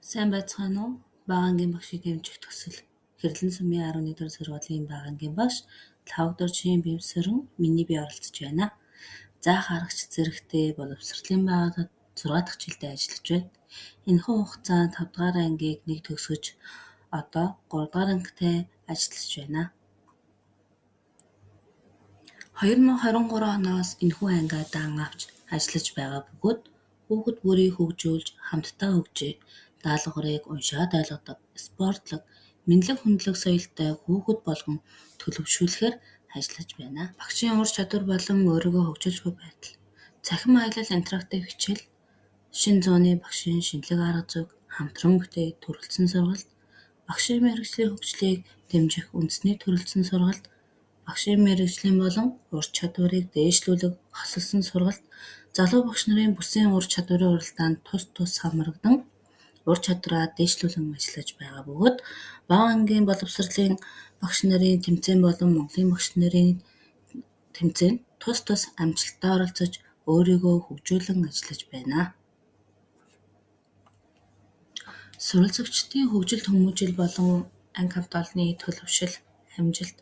Сайн байцгаана уу? Багангийн багшийг дэмжих төсөл Хэрлэн сумын 11 дугаар сургуулийн багангийн багш Лавдор Чин Бэмсэрэн миний бие оролцож байна. Заах аргач зэрэгтэй боловсролын байгууллагад 6 дахь жилдээ ажиллаж байна. Энэхүү хугацаанд 5 дугаар ангийг нэг төгсөж одоо 3 дугаар ангитай ажиллаж байна. 2023 оноос энэхүү ангиа дан авч ажиллаж байгаа бөгөөд хүүхэд бүрийг хөгжүүлж хамтдаа хөгжиж, даалгаврыг уншаад ойлгодог, спортлог, мэдлэг хүндлэг соёлтой хүүхэд болгон төлөвшүүлэхээр ажиллаж байна. Багшийн ур чадвар болон өөрийгөө хөгжүүлж буй байдал. Цахим аялал интерактив хичээл, шинэ зууны багшийн шинэлэг арга зүйг хамтран бүтээх төрөлцсөн сургалт, багшийн мэргэжлийн хөгжлийг дэмжих үндэсний төрөлцсөн сургалт, багшийн мэргэжлийн болон ур чадварыг дээшлүүлэх хосолсон сургалт, залуу багш нарын бүсийн ур чадварын уралдаанд тус хамрагдан ур чадвараа дээшлүүлэн ажиллаж байгаа бөгөөд бага ангийн боловсролын багш нарын тэмцээн болон Монголын багш нарын тэмцээнд тус амжилттай оролцож өөрийгөө хөгжүүлэн ажиллаж байна. Суралцагчдын хөгжил хүмүүжил болон анги хамт олонны төлөвшил, амжилт.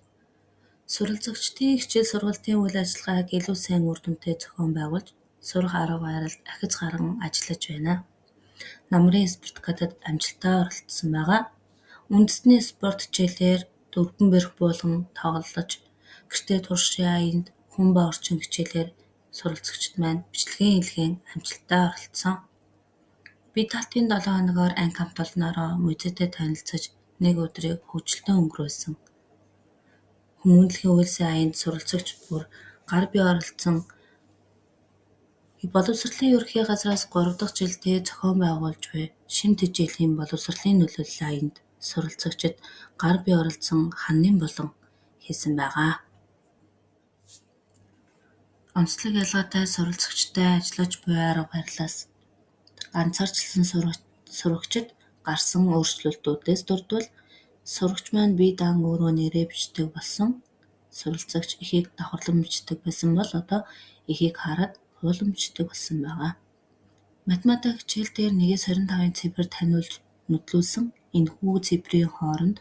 Суралцагчдын хичээл сургалтын үйл ажиллагааг илүү сайн үр дүнтэй зохион байгуулж, сурах арга барилд ахиц гарган ажиллаж байна. Намрын спартакиадад амжилттай оролцсон байгаа. Үндэсний спорт хичээлээр дөрвөн бэрх болгон тоглож, гэртээ туршийн аянд хүн ба орчин хичээлээр суралцагчид маань бичлэгийн хэлхийн амжилттай оролцсон. Би талтын 7 хоногоор анги хамт олноороо музейтэй танилцаж, нэг өдрийг хөгжилтөнд өнгөрүүлсэн. Хүмүүнлэгийн үйлсийн аянд суралцагч бүр гар бие оролцсон боловсролын ерөнхий газраас 3 дахь жилдээ зохион байгуулж буй шим тэжээлийн боловсролын нөлөөлөл аянд суралцагчид гар бие оролцсон ханын болон хийсэн байгаа. Онцлог ялгаатай суралцагчтай ажиллаж буй арга барилаас ганцаарчлсан сурагчид гарсан өөрчлөлтүүдээс дурдвал сурагч маань бие даан өөрөө нэрээ бичдэг болсон. Суралцагч эхийг давхарлан бичдэг байсан бол одоо эхийг хараад хуулан бичдэг болсон байгаа. Математик хичээл дээр 1-25-ын цифр таниулж нүдлүүлсэн энэхүү цифрийн хооронд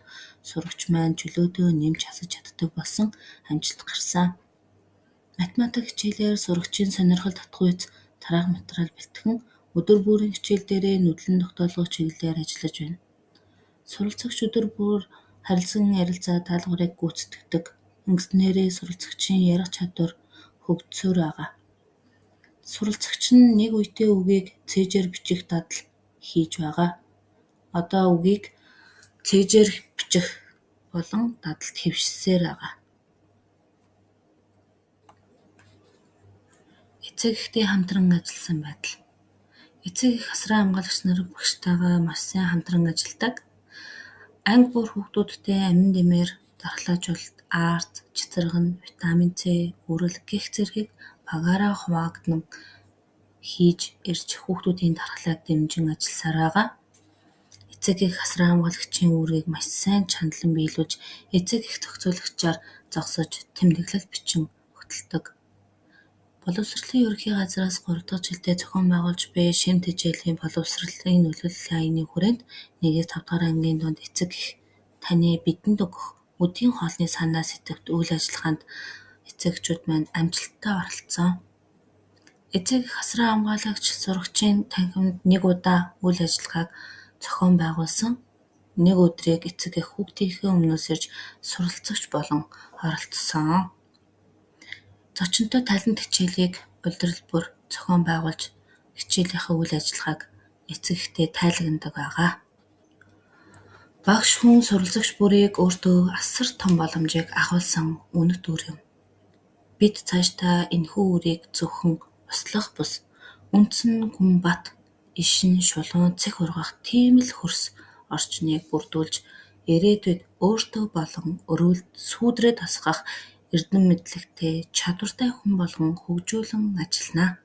сурагч маань чөлөөдөө нэмж хасаж чаддаг болсон амжилт гарсан. Математик хичээлээр сурагчийн сонирхол татгүйц тараах материал бэлтгэн өдөр бүрийн хичээл дээрээ нүдлэн тогтоолгох чиглэлээр ажиллаж байна. Суралцагч өдөр бүр харилцан ярилцаа даалгаврыг гүйцэтгэдэг. Ингэснээрээ суралцагчийн ярих чадвар хөгжсөөр байгаа. Суралцагч нь нэг үедээ үгийг цээжээр бичих дадал хийж байгаа. Одоо үгийг цээжээр бичих болон дадалд хэвшсээр байгаа. Эцэг эхтэй хамтран ажилласан байдал. Эцэг эх асран хамгаалагч нар багштайгаа маш сайн хамтран ажилладаг. Анги бүр хүүхдүүдтэй амин дэмээр дархлаажуулалт, арт, цэцэрлэгэн, витамин С, үрэл гэх зэргийг багаараа хуваагдсан хийж ирж хүүхдүүдийн дархлааг дэмжин ажилласаар байгаа. Эцэг эх асран хамгаалагчийн үүргийг маш сайн чандлан биелүүлж, эцэг эх зохицуулагчаар зогсож, тэмдэглэл бичин хөтэлдэг. Боловсролын ерөнхий газраас 3 дахь жилдээ зохион байгуулж буй шим тэжээлийн боловсролын нөлөөллийн аяны хүрээнд 1-5 дугаар ангийн дунд эцэг эх таны бидэнд өгөх өдийн хоолны санаа сэтгэвт үйл ажиллагаанд эцэгчүүд маань амжилттай оролцсон. Эцэг эх асран хамгаалагч сурагчийн танхимд нэг удаа үйл ажиллагааг зохион байгуулсан. Нэг өдрийг эцэг эх хүүхдийнхээ өмнөөс ирж суралцагч болон оролцсон. Зочинтой талент хичээлийг улирал бүр зохион байгуулж хичээлийнхээ үйл ажиллагааг эцэг эхтэй тайлагнадаг байгаа. Багш хүн суралцагч бүрийг өөртөө асар том боломжийг агуулсан үнэт үр юм. Бид цаашдаа энэхүү үрийг зөвхөн услах бус үндсэн гүн бат, ишин, шулуун, цэх ургах тийм л хөрс орчныг бүрдүүлж ирээдүйд өөртөө болон өрөөлд сүүдрээ тасгах эрдэм мэдлэгтэй чадвартай хүн болгон хөгжүүлэн ажиллана.